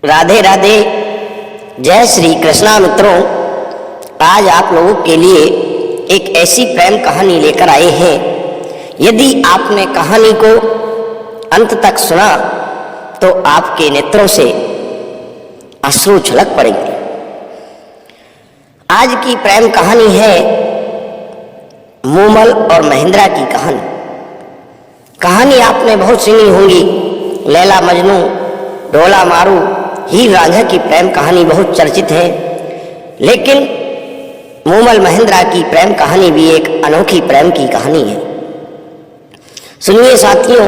राधे राधे। जय श्री कृष्णा मित्रों, आज आप लोगों के लिए एक ऐसी प्रेम कहानी लेकर आए हैं। यदि आपने कहानी को अंत तक सुना तो आपके नेत्रों से अश्रु छलक पड़ेंगे। आज की प्रेम कहानी है मूमल और महेंद्रा की कहानी। कहानी आपने बहुत सुनी होंगी। लैला मजनू, ढोला मारू, हीर रांझा की प्रेम कहानी बहुत चर्चित है, लेकिन मूमल महेंद्रा की प्रेम कहानी भी एक अनोखी प्रेम की कहानी है। सुनिए साथियों,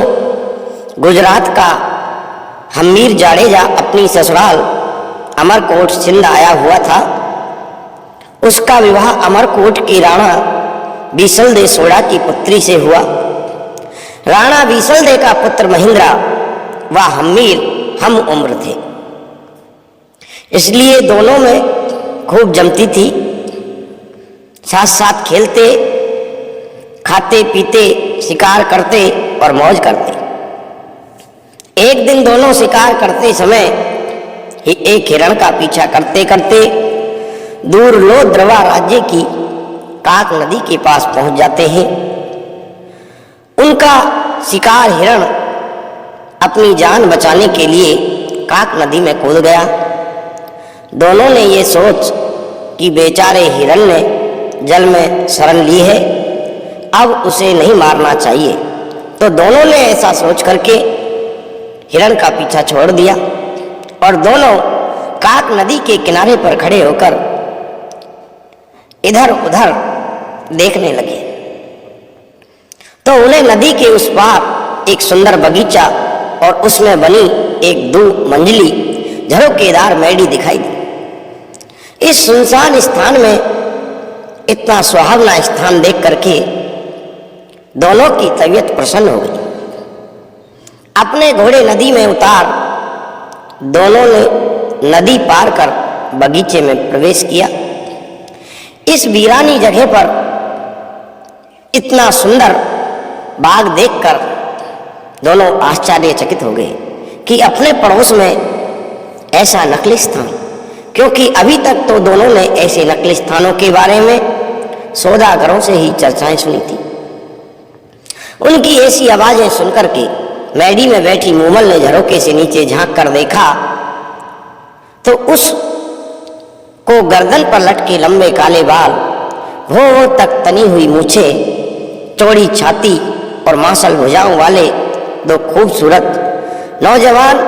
गुजरात का हमीर जाडेजा अपनी ससुराल अमरकोट सिंध आया हुआ था। उसका विवाह अमरकोट की राणा बीसलदे सोडा की पुत्री से हुआ। राणा बीसलदे का पुत्र महेंद्रा व हमीर हम उम्र थे, इसलिए दोनों में खूब जमती थी। साथ साथ खेलते, खाते पीते, शिकार करते और मौज करते। एक दिन दोनों शिकार करते समय ही एक हिरण का पीछा करते करते दूर लोद्रवा राज्य की काक नदी के पास पहुंच जाते हैं। उनका शिकार हिरण अपनी जान बचाने के लिए काक नदी में कूद गया। दोनों ने ये सोच कि बेचारे हिरण ने जल में शरण ली है, अब उसे नहीं मारना चाहिए, तो दोनों ने ऐसा सोच करके हिरण का पीछा छोड़ दिया और दोनों काक नदी के किनारे पर खड़े होकर इधर उधर देखने लगे। तो उन्हें नदी के उस पार एक सुंदर बगीचा और उसमें बनी एक 2 मंजिली झरोकेदार मैडी दिखाई दी। इस सुनसान स्थान में इतना सुहावना स्थान देख करके दोनों की तबीयत प्रसन्न हो गई। अपने घोड़े नदी में उतार दोनों ने नदी पार कर बगीचे में प्रवेश किया। इस वीरानी जगह पर इतना सुंदर बाग देखकर दोनों आश्चर्यचकित हो गए कि अपने पड़ोस में ऐसा नकली स्थान, क्योंकि अभी तक तो दोनों ने ऐसे नकली स्थानों के बारे में सौदागरों से ही चर्चाएं सुनी थी। उनकी ऐसी आवाजें सुनकर के मैडी में बैठी मूमल ने झरोके से नीचे झांक कर देखा तो उस को गर्दन पर लटके लंबे काले बाल, भौं तक तनी हुई मूछें, चौड़ी छाती और मांसल भुजाओं वाले 2 खूबसूरत नौजवान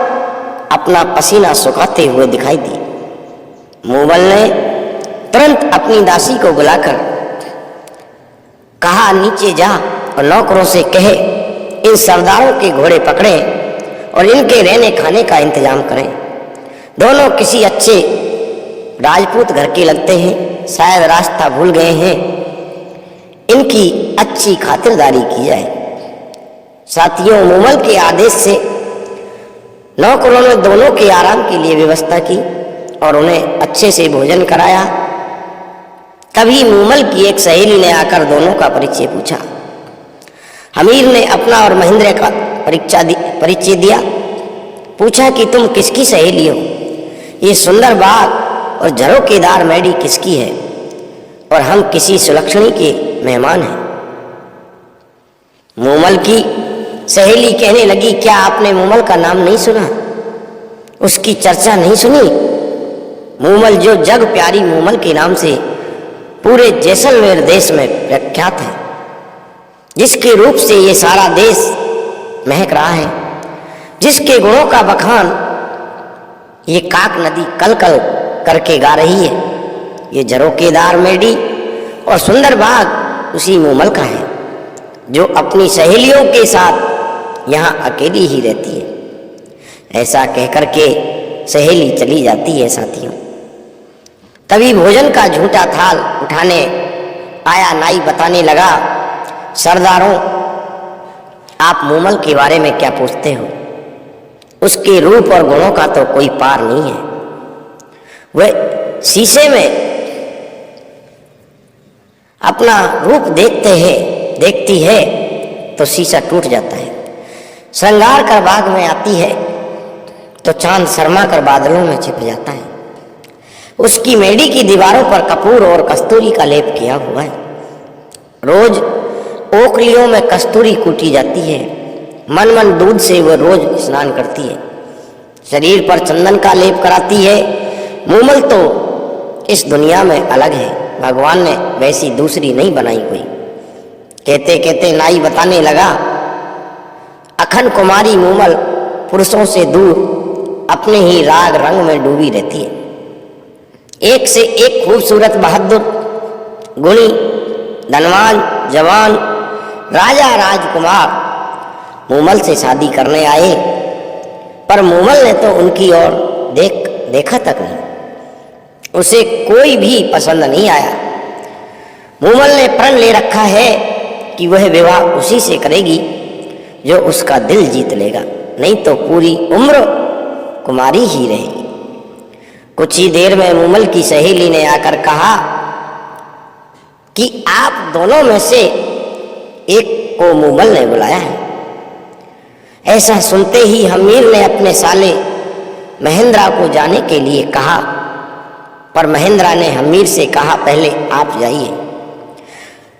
अपना पसीना सुखाते हुए दिखाई दिए। मूमल ने तुरंत अपनी दासी को बुलाकर कहा, नीचे जा और नौकरों से कहे इन सरदारों के घोड़े पकड़ें और इनके रहने खाने का इंतजाम करें। दोनों किसी अच्छे राजपूत घर के लगते हैं, शायद रास्ता भूल गए हैं, इनकी अच्छी खातिरदारी की जाए। साथियों, मूमल के आदेश से नौकरों ने दोनों के आराम के लिए व्यवस्था की और उन्हें अच्छे से भोजन कराया। तभी मूमल की एक सहेली ने आकर दोनों का परिचय पूछा। हमीर ने अपना और महेंद्र का परिचय दिया। पूछा कि तुम किसकी सहेली हो? ये सुंदर बाग और झरोकेदार मैडी किसकी है? और हम किसी सुलक्षणी के मेहमान हैं। मूमल की सहेली कहने लगी, क्या आपने मूमल का नाम नहीं सुना? उसकी चर्चा नहीं सुनी? मूमल जो जग प्यारी मूमल के नाम से पूरे जैसलमेर देश में प्रख्यात है, जिसके रूप से ये सारा देश महक रहा है, जिसके गुणों का बखान ये काक नदी कल कल करके गा रही है। ये झरोकेदार मैडी और सुंदर बाग उसी मूमल का है, जो अपनी सहेलियों के साथ यहाँ अकेली ही रहती है। ऐसा कहकर के सहेली चली जाती है। साथियों, तभी भोजन का झूठा थाल उठाने आया नाई बताने लगा, सरदारों, आप मूमल के बारे में क्या पूछते हो? उसके रूप और गुणों का तो कोई पार नहीं है। वह शीशे में अपना रूप देखती है तो शीशा टूट जाता है। श्रृंगार कर बाग में आती है तो चांद शर्मा कर बादलों में छिप जाता है। उसकी मेडी की दीवारों पर कपूर और कस्तूरी का लेप किया हुआ है। रोज ओखलियों में कस्तूरी कूटी जाती है। मन मन दूध से वह रोज स्नान करती है। शरीर पर चंदन का लेप कराती है। मूमल तो इस दुनिया में अलग है, भगवान ने वैसी दूसरी नहीं बनाई कोई। कहते कहते नाई बताने लगा, अखंड कुमारी मूमल पुरुषों से दूर अपने ही राग रंग में डूबी रहती है। एक से एक खूबसूरत, बहादुर, गुणी, धनवान, जवान राजा राजकुमार मूमल से शादी करने आए, पर मूमल ने तो उनकी ओर देखा तक नहीं। उसे कोई भी पसंद नहीं आया। मूमल ने प्रण ले रखा है कि वह विवाह उसी से करेगी जो उसका दिल जीत लेगा, नहीं तो पूरी उम्र कुमारी ही रहेगी। कुछ ही देर में मूमल की सहेली ने आकर कहा कि आप दोनों में से एक को मूमल ने बुलाया है। ऐसा सुनते ही हमीर ने अपने साले महेंद्रा को जाने के लिए कहा, पर महेंद्रा ने हमीर से कहा, पहले आप जाइए।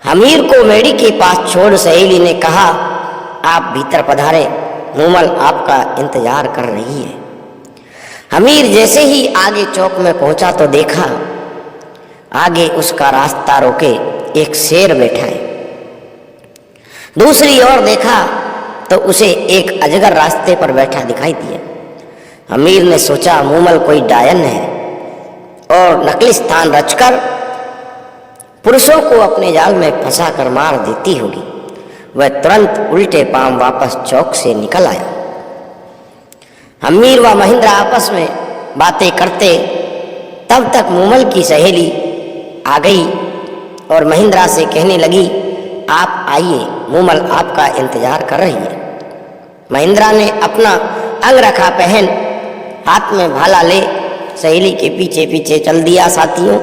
हमीर को मेडी के पास छोड़ सहेली ने कहा, आप भीतर पधारे, मूमल आपका इंतजार कर रही है। हमीर जैसे ही आगे चौक में पहुंचा तो देखा आगे उसका रास्ता रोके एक शेर बैठा है। दूसरी ओर देखा तो उसे एक अजगर रास्ते पर बैठा दिखाई दिया। हमीर ने सोचा मूमल कोई डायन है और नकली स्थान रचकर पुरुषों को अपने जाल में फंसा कर मार देती होगी। वह तुरंत उल्टे पांव वापस चौक से निकल आया। हमीर व महेंद्रा आपस में बातें करते, तब तक मूमल की सहेली आ गई और महेंद्रा से कहने लगी, आप आइए, मूमल आपका इंतजार कर रही है। महेंद्रा ने अपना अंगरखा पहन हाथ में भाला ले सहेली के पीछे पीछे चल दिया। साथियों,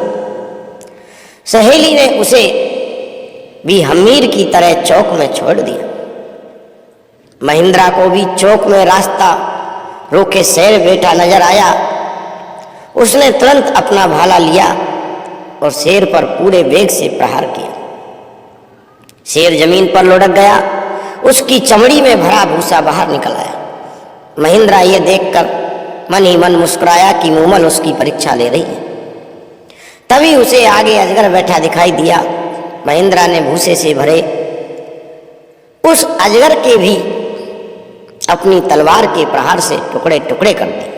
सहेली ने उसे भी हमीर की तरह चौक में छोड़ दिया। महेंद्रा को भी चौक में रास्ता रोके शेर बैठा नजर आया। उसने तुरंत अपना भाला लिया और शेर पर पूरे वेग से प्रहार किया। शेर जमीन पर लुढ़क गया। उसकी चमड़ी में भरा भूसा बाहर निकल आया। महेंद्रा ये देखकर मन ही मन मुस्कुराया कि मूमल उसकी परीक्षा ले रही है। तभी उसे आगे अजगर बैठा दिखाई दिया। महेंद्रा ने भूसे से भरे उस अजगर के भी अपनी तलवार के प्रहार से टुकड़े टुकड़े कर दिए।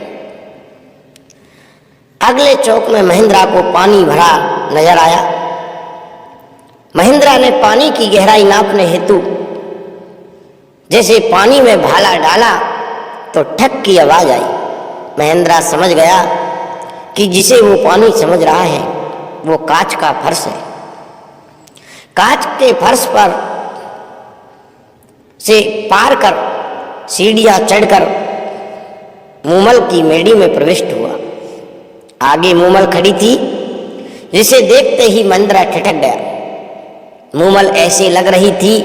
अगले चौक में महेंद्रा को पानी भरा नजर आया। महेंद्रा ने पानी की गहराई नापने हेतु जैसे पानी में भाला डाला तो ठक की आवाज आई। महेंद्रा समझ गया कि जिसे वो पानी समझ रहा है वो कांच का फर्श है। कांच के फर्श पर से पार कर सीढ़ियां चढ़कर मूमल की मेडी में प्रविष्ट हुआ। आगे मूमल खड़ी थी, जिसे देखते ही महेंद्रा ठिठक गया। मूमल ऐसे लग रही थी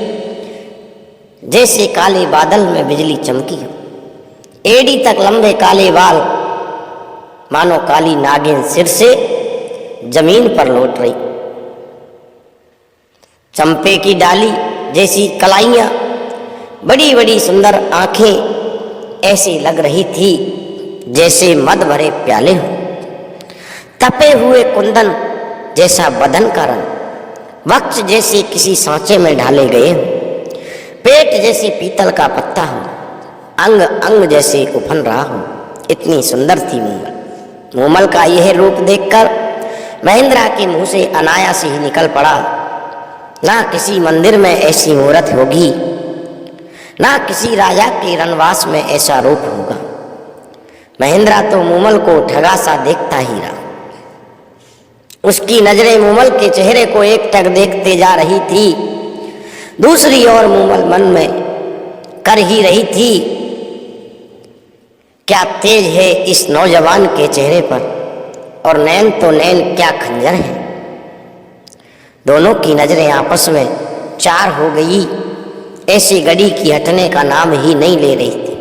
जैसे काले बादल में बिजली चमकी हो। एड़ी तक लंबे काले बाल मानो काली नागिन सिर से जमीन पर लौट रही। चंपे की डाली जैसी कलाइयां, बड़ी बड़ी सुंदर आंखें ऐसे लग रही थी जैसे मद भरे प्याले हों। तपे हुए कुंदन जैसा बदन का रंग, वक्ष जैसे किसी सांचे में ढाले गए हों। पेट जैसे पीतल का पत्ता हो, अंग अंग जैसे उफन रहा हो। इतनी सुंदर थी मूमल। मूमल का यह रूप देखकर महेंद्रा के मुंह से अनायास ही निकल पड़ा, ना किसी मंदिर में ऐसी मूर्त होगी, ना किसी राजा के रनवास में ऐसा रूप होगा। महेंद्रा तो मूमल को ठगा सा देखता ही रहा। उसकी नजरें मूमल के चेहरे को एकटक देखते जा रही थी। दूसरी ओर मूमल मन में कर ही रही थी, क्या तेज है इस नौजवान के चेहरे पर, और नैन तो नैन क्या खंजर है। दोनों की नजरें आपस में चार हो गई। ऐसी घड़ी की हटने का नाम ही नहीं ले रही थी।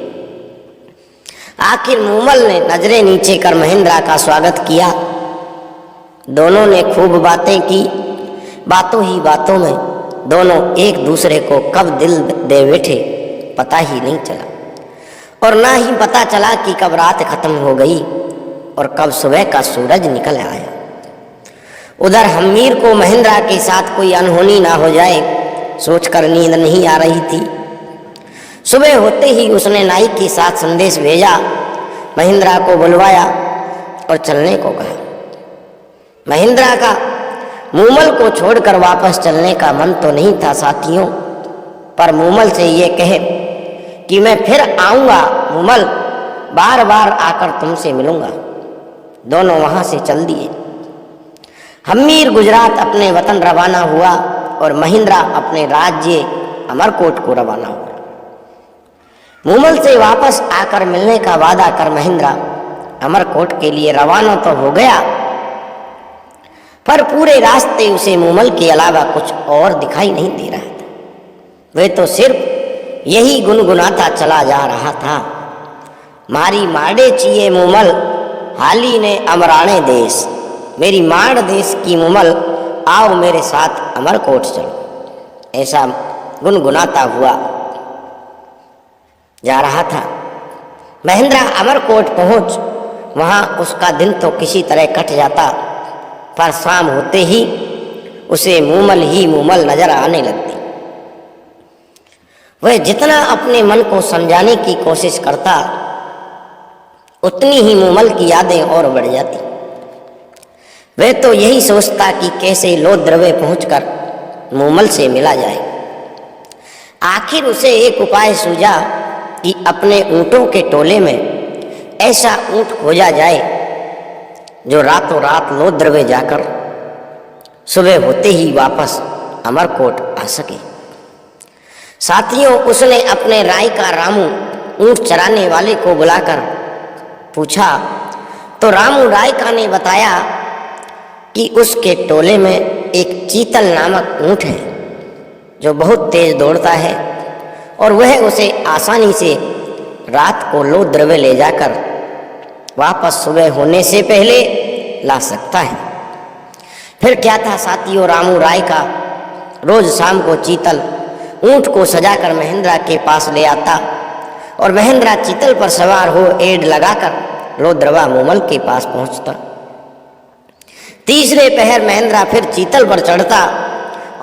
आखिर मूमल ने नजरें नीचे कर महेंद्रा का स्वागत किया। दोनों ने खूब बातें की। बातों ही बातों में दोनों एक दूसरे को कब दिल दे बैठे पता ही नहीं चला, और ना ही पता चला कि कब रात खत्म हो गई और कब सुबह का सूरज निकल आया। उधर हम्मीर को महेंद्रा के साथ कोई अनहोनी ना हो जाए सोचकर नींद नहीं आ रही थी। सुबह होते ही उसने नाई के साथ संदेश भेजा, महेंद्रा को बुलवाया और चलने को कहा। महेंद्रा का मूमल को छोड़कर वापस चलने का मन तो नहीं था साथियों, पर मूमल से ये कहे कि मैं फिर आऊँगा मूमल, बार बार आकर तुमसे मिलूँगा। दोनों वहाँ से चल दिए। हम्मीर गुजरात अपने वतन रवाना हुआ और महेंद्रा अपने राज्य अमरकोट को रवाना हुआ। मूमल से वापस आकर मिलने का वादा कर महेंद्रा अमरकोट के लिए रवाना तो हो गया, पर पूरे रास्ते उसे मूमल के अलावा कुछ और दिखाई नहीं दे रहा था। वह तो सिर्फ यही गुनगुनाता चला जा रहा था, मारी माड़े चिए मूमल हाली ने अमराणे देश, मेरी माड़ देश की मूमल आओ मेरे साथ अमरकोट चलो। ऐसा गुनगुनाता हुआ जा रहा था। महेंद्रा अमरकोट पहुंच वहां उसका दिन तो किसी तरह कट जाता, पर शाम होते ही उसे मूमल ही मूमल नजर आने लगती। वह जितना अपने मन को समझाने की कोशिश करता उतनी ही मूमल की यादें और बढ़ जाती। वह तो यही सोचता कि कैसे लोद्रवे पहुंचकर मूमल से मिला जाए। आखिर उसे एक उपाय सूझा कि अपने ऊँटों के टोले में ऐसा ऊँट खोजा जाए जो रातों रात लोद्रवे जाकर सुबह होते ही वापस अमरकोट आ सके। साथियों, उसने अपने राय का रामू ऊँट चराने वाले को बुलाकर पूछा तो रामू रायका ने बताया कि उसके टोले में एक चीतल नामक ऊँट है जो बहुत तेज दौड़ता है और वह उसे आसानी से रात को लोद्रवे ले जाकर वापस सुबह होने से पहले ला सकता है। फिर क्या था साथियों, रामू रायका रोज शाम को चीतल ऊँट को सजाकर महेंद्रा के पास ले आता और महेंद्रा चीतल पर सवार हो एड़ लगाकर लोद्रवा मूमल के पास पहुंचता। तीसरे पहर महेंद्रा फिर चीतल पर चढ़ता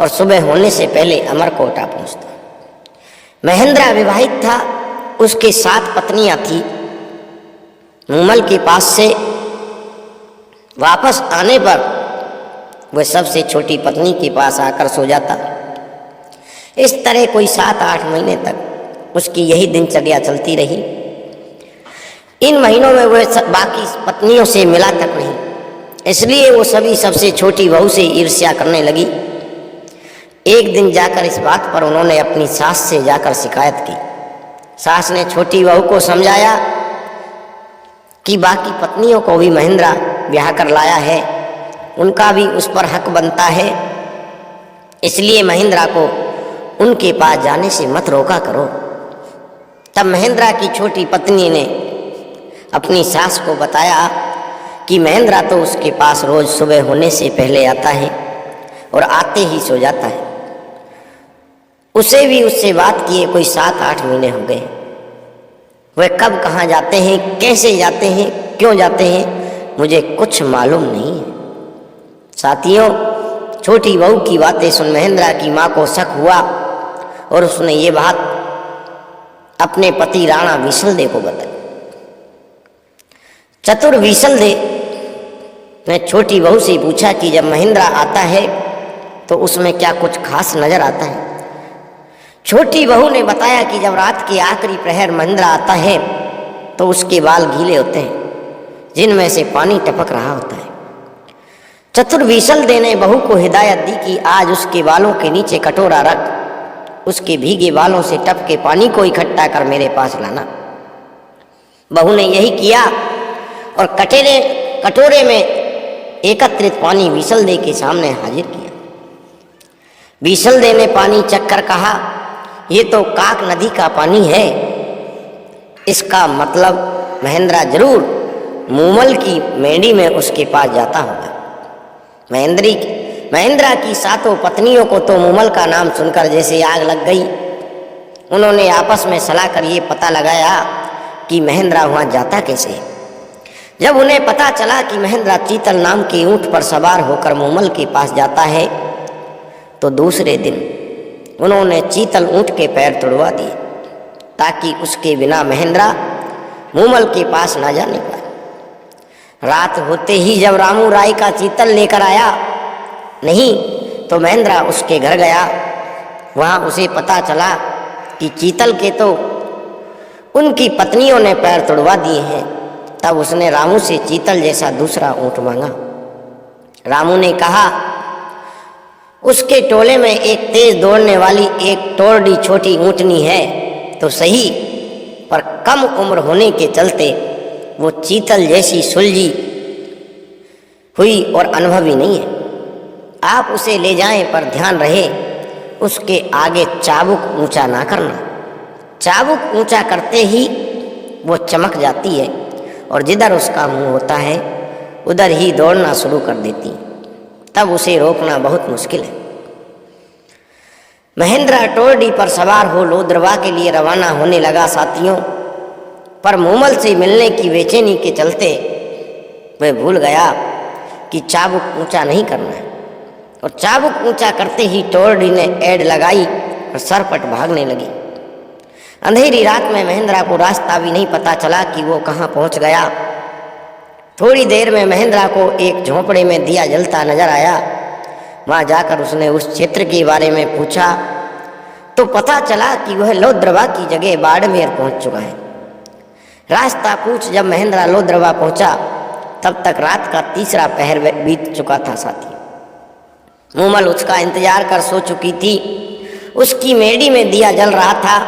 और सुबह होने से पहले अमरकोट आ पहुंचता। महेंद्रा विवाहित था, उसके 7 पत्नियां थी। मूमल के पास से वापस आने पर वह सबसे छोटी पत्नी के पास आकर सो जाता। इस तरह कोई 7-8 महीने तक उसकी यही दिनचर्या चलती रही। इन महीनों में वह बाकी पत्नियों से मिला तक नहीं, इसलिए वो सभी सबसे छोटी बहू से ईर्ष्या करने लगी। एक दिन जाकर इस बात पर उन्होंने अपनी सास से जाकर शिकायत की। सास ने छोटी बहू को समझाया कि बाकी पत्नियों को भी महेंद्रा ब्याह कर लाया है, उनका भी उस पर हक बनता है, इसलिए महेंद्रा को उनके पास जाने से मत रोका करो। तब महेंद्रा की छोटी पत्नी ने अपनी सास को बताया कि महेंद्रा तो उसके पास रोज सुबह होने से पहले आता है और आते ही सो जाता है। उसे भी उससे बात किए कोई 7-8 महीने हो गए। वह कब कहाँ जाते हैं, कैसे जाते हैं, क्यों जाते हैं, मुझे कुछ मालूम नहीं है। साथियों, छोटी बहू की बातें सुन महेंद्रा की माँ को शक हुआ और उसने ये बात अपने पति राणा विसलदेव को बताई। चतुर विसलदेव ने छोटी बहू से पूछा कि जब महेंद्रा आता है तो उसमें क्या कुछ खास नजर आता है। छोटी बहू ने बताया कि जब रात के आखिरी प्रहर महेंद्रा आता है तो उसके बाल गीले होते हैं जिनमें से पानी टपक रहा होता है। चतुर विसलदेव ने बहू को हिदायत दी कि आज उसके बालों के नीचे कटोरा रख, उसके भीगे बालों से टपके पानी को इकट्ठा कर मेरे पास लाना। बहू ने यही किया और कटोरे में एकत्रित पानी विसलदेव के सामने हाजिर किया। विसलदेव ने पानी चखकर कहा, ये तो काक नदी का पानी है, इसका मतलब महेंद्रा जरूर मूमल की मेंढी में उसके पास जाता होगा। महेंद्रा की 7 पत्नियों को तो मूमल का नाम सुनकर जैसे आग लग गई। उन्होंने आपस में सलाह कर ये पता लगाया कि महेंद्रा वहाँ जाता कैसे। जब उन्हें पता चला कि महेंद्रा चीतल नाम के ऊंट पर सवार होकर मूमल के पास जाता है, तो दूसरे दिन उन्होंने चीतल ऊंट के पैर तुड़वा दिए ताकि उसके बिना महेंद्रा मूमल के पास ना जाने पाए। रात होते ही जब रामू राय का चीतल लेकर आया नहीं तो महेंद्रा उसके घर गया। वहाँ उसे पता चला कि चीतल के तो उनकी पत्नियों ने पैर तुड़वा दिए हैं। तब उसने रामू से चीतल जैसा दूसरा ऊंट मांगा। रामू ने कहा उसके टोले में एक तेज दौड़ने वाली एक टोरडी छोटी ऊँटनी है तो सही, पर कम उम्र होने के चलते वो चीतल जैसी सुलझी हुई और अनुभवी नहीं है। आप उसे ले जाएं, पर ध्यान रहे उसके आगे चाबुक ऊंचा ना करना। चाबुक ऊंचा करते ही वो चमक जाती है और जिधर उसका मुंह होता है उधर ही दौड़ना शुरू कर देती, तब उसे रोकना बहुत मुश्किल है। महेंद्रा टोरडी पर सवार हो लोद्रवा के लिए रवाना होने लगा। साथियों, पर मूमल से मिलने की बेचैनी के चलते वह भूल गया कि चाबुक ऊंचा नहीं करना है, और चाबुक ऊंचा करते ही टोरडी ने ऐड लगाई और सरपट भागने लगी। अंधेरी रात में महेंद्रा को रास्ता भी नहीं पता चला कि वो कहाँ पहुँच गया। थोड़ी देर में महेंद्रा को एक झोंपड़े में दिया जलता नजर आया। वहाँ जाकर उसने उस क्षेत्र के बारे में पूछा तो पता चला कि वह लोद्रवा की जगह बाड़मेर पहुँच चुका है। रास्ता पूछ जब महेंद्रा लोद्रवा पहुँचा तब तक रात का 3रा पहर बीत चुका था। साथी, मूमल उसका इंतजार कर सो चुकी थी। उसकी मेडी में दिया जल रहा था।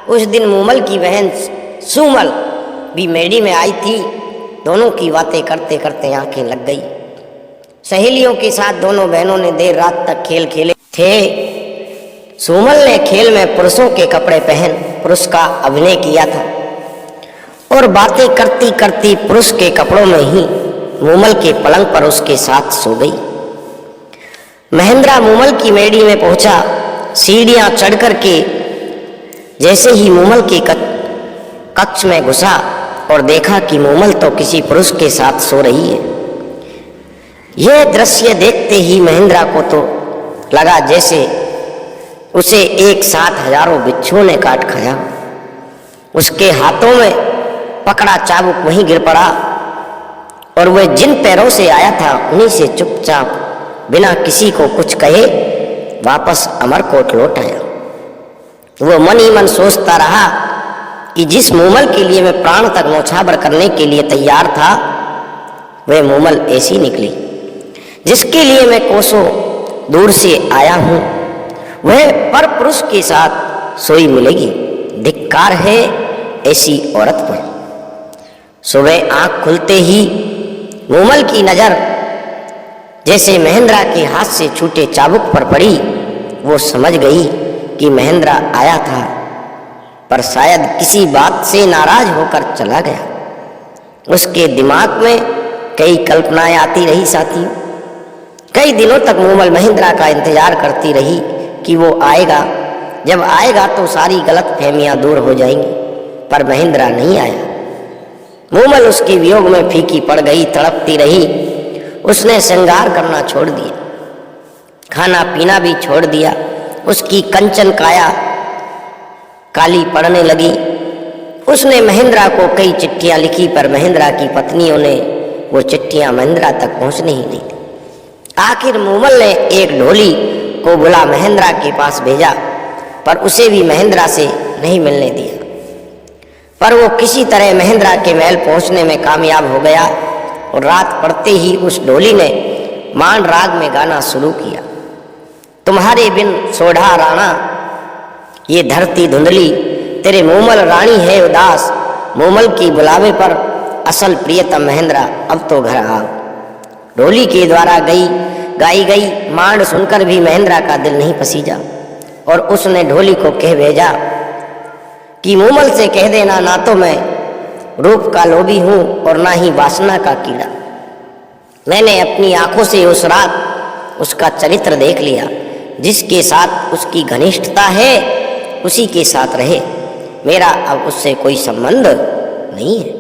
उस दिन मूमल की बहन सुमल भी मेडी में आई थी। दोनों की बातें करते करते आंखें लग गई। सहेलियों के साथ दोनों बहनों ने देर रात तक खेल खेले थे। सुमल ने खेल में पुरुषों के कपड़े पहन पुरुष का अभिनय किया था और बातें करती करती पुरुष के कपड़ों में ही मूमल के पलंग पर उसके साथ सो गई। महेंद्रा मूमल की मेडी में पहुंचा। सीढ़ियां चढ़ करके जैसे ही मूमल के कक्ष में घुसा और देखा कि मूमल तो किसी पुरुष के साथ सो रही है। यह दृश्य देखते ही महेंद्रा को तो लगा जैसे उसे एक साथ हजारों बिच्छुओं ने काट खाया। उसके हाथों में पकड़ा चाबुक वहीं गिर पड़ा और वह जिन पैरों से आया था उन्हीं से चुपचाप बिना किसी को कुछ कहे वापस अमरकोट लौट आया। वह मन ही मन सोचता रहा कि जिस मूमल के लिए मैं प्राण तक न्यौछावर करने के लिए तैयार था वह मूमल ऐसी निकली। जिसके लिए मैं कोसों दूर से आया हूँ वह पर पुरुष के साथ सोई मिलेगी। धिक्कार है ऐसी औरत पर। सुबह आंख खुलते ही मूमल की नजर जैसे महेंद्रा के हाथ से छूटे चाबुक पर पड़ी। वो समझ गई कि महेंद्रा आया था पर शायद किसी बात से नाराज होकर चला गया। उसके दिमाग में कई कल्पनाएं आती रही। साथियों, कई दिनों तक मूमल महेंद्रा का इंतजार करती रही कि वो आएगा। जब आएगा तो सारी गलतफहमियां दूर हो जाएंगी, पर महेंद्रा नहीं आया। मूमल उसके वियोग में फीकी पड़ गई, तड़पती रही। उसने श्रृंगार करना छोड़ दिया, खाना पीना भी छोड़ दिया। उसकी कंचन काया काली पड़ने लगी। उसने महेंद्रा को कई चिट्ठियां लिखी पर महेंद्रा की पत्नियों ने वो चिट्ठियां महेंद्रा तक पहुंचने ही नहीं दी। आखिर मूमल ने एक ढोली को बुला महेंद्रा के पास भेजा पर उसे भी महेंद्रा से नहीं मिलने दिया। पर वो किसी तरह महेंद्रा के महल पहुंचने में कामयाब हो गया और रात पड़ते ही उस ढोली ने मान राग में गाना शुरू किया। तुम्हारे बिन सोढ़ा राणा ये धरती धुंधली, तेरे मूमल रानी है उदास। मूमल की बुलावे पर असल प्रियतम महेंद्रा अब तो घर आओ। ढोली के द्वारा गाई गई मांड सुनकर भी महेंद्रा का दिल नहीं पसीजा और उसने ढोली को कह भेजा कि मूमल से कह देना ना तो मैं रूप का लोभी हूँ और ना ही वासना का कीड़ा। मैंने अपनी आंखों से उस रात उसका चरित्र देख लिया। जिसके साथ उसकी घनिष्ठता है उसी के साथ रहे, मेरा अब उससे कोई संबंध नहीं है।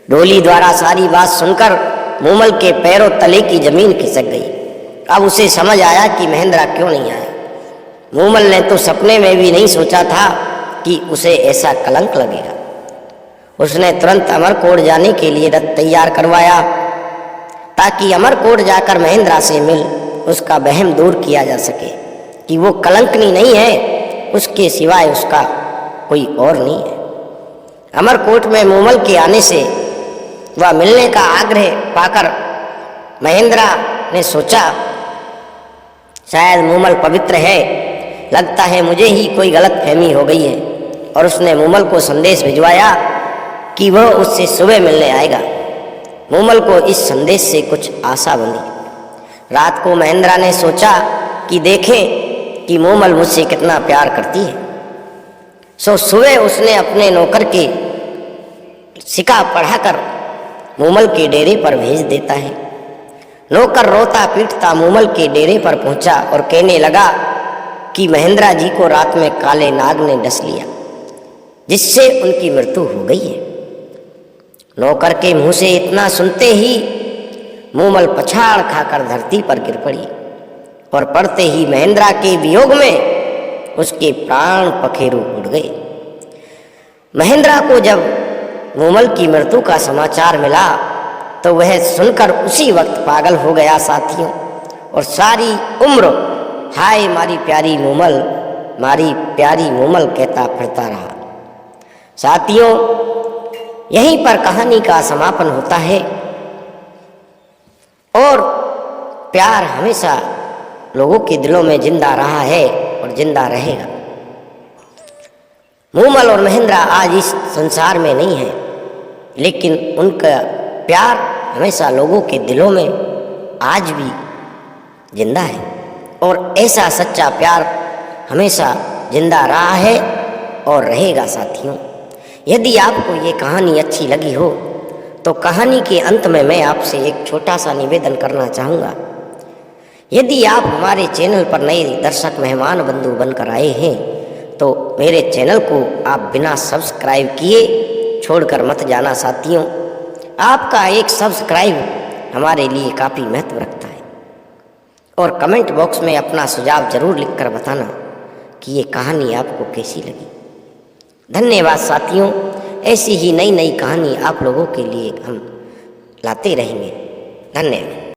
डोली द्वारा सारी बात सुनकर मूमल के पैरों तले की जमीन खिसक गई। अब उसे समझ आया कि महेंद्रा क्यों नहीं आया। मूमल ने तो सपने में भी नहीं सोचा था कि उसे ऐसा कलंक लगेगा। उसने तुरंत अमरकोट जाने के लिए रथ तैयार करवाया ताकि अमरकोट जाकर महेंद्रा से मिल उसका वहम दूर किया जा सके कि वो कलंकनी नहीं है, उसके सिवाय उसका कोई और नहीं है। अमरकोट में मूमल के आने से वह मिलने का आग्रह पाकर महेंद्रा ने सोचा शायद मूमल पवित्र है, लगता है मुझे ही कोई गलत फहमी हो गई है। और उसने मूमल को संदेश भिजवाया कि वह उससे सुबह मिलने आएगा। मूमल को इस संदेश से कुछ आशा बंधी। रात को महेंद्रा ने सोचा कि देखें कि मूमल मुझसे कितना प्यार करती है। सो सुबह उसने अपने नौकर के सिक्का पढ़ाकर मूमल के डेरे पर भेज देता है। नौकर रोता पीटता मूमल के डेरे पर पहुंचा और कहने लगा कि महेंद्रा जी को रात में काले नाग ने डस लिया, जिससे उनकी मृत्यु हो गई है। नौकर के मुंह से इतना सुनते ही मूमल पछाड़ खाकर धरती पर गिर पड़ी और पड़ते ही महेंद्रा के वियोग में उसके प्राण पखेरु उड़ गए। महेंद्रा को जब मूमल की मृत्यु का समाचार मिला तो वह सुनकर उसी वक्त पागल हो गया साथियों, और सारी उम्र हाय मारी प्यारी मूमल, मारी प्यारी मूमल कहता फिरता रहा। साथियों, यहीं पर कहानी का समापन होता है और प्यार हमेशा लोगों के दिलों में जिंदा रहा है और जिंदा रहेगा। मूमल और महेंद्रा आज इस संसार में नहीं है, लेकिन उनका प्यार हमेशा लोगों के दिलों में आज भी जिंदा है और ऐसा सच्चा प्यार हमेशा जिंदा रहा है और रहेगा। साथियों, यदि आपको ये कहानी अच्छी लगी हो तो कहानी के अंत में मैं आपसे एक छोटा सा निवेदन करना चाहूँगा। यदि आप हमारे चैनल पर नए दर्शक मेहमान बंधु बनकर आए हैं तो मेरे चैनल को आप बिना सब्सक्राइब किए छोड़कर मत जाना। साथियों, आपका एक सब्सक्राइब हमारे लिए काफ़ी महत्व रखता है और कमेंट बॉक्स में अपना सुझाव जरूर लिखकर बताना कि ये कहानी आपको कैसी लगी। धन्यवाद साथियों, ऐसी ही नई नई कहानी आप लोगों के लिए हम लाते रहेंगे। धन्यवाद।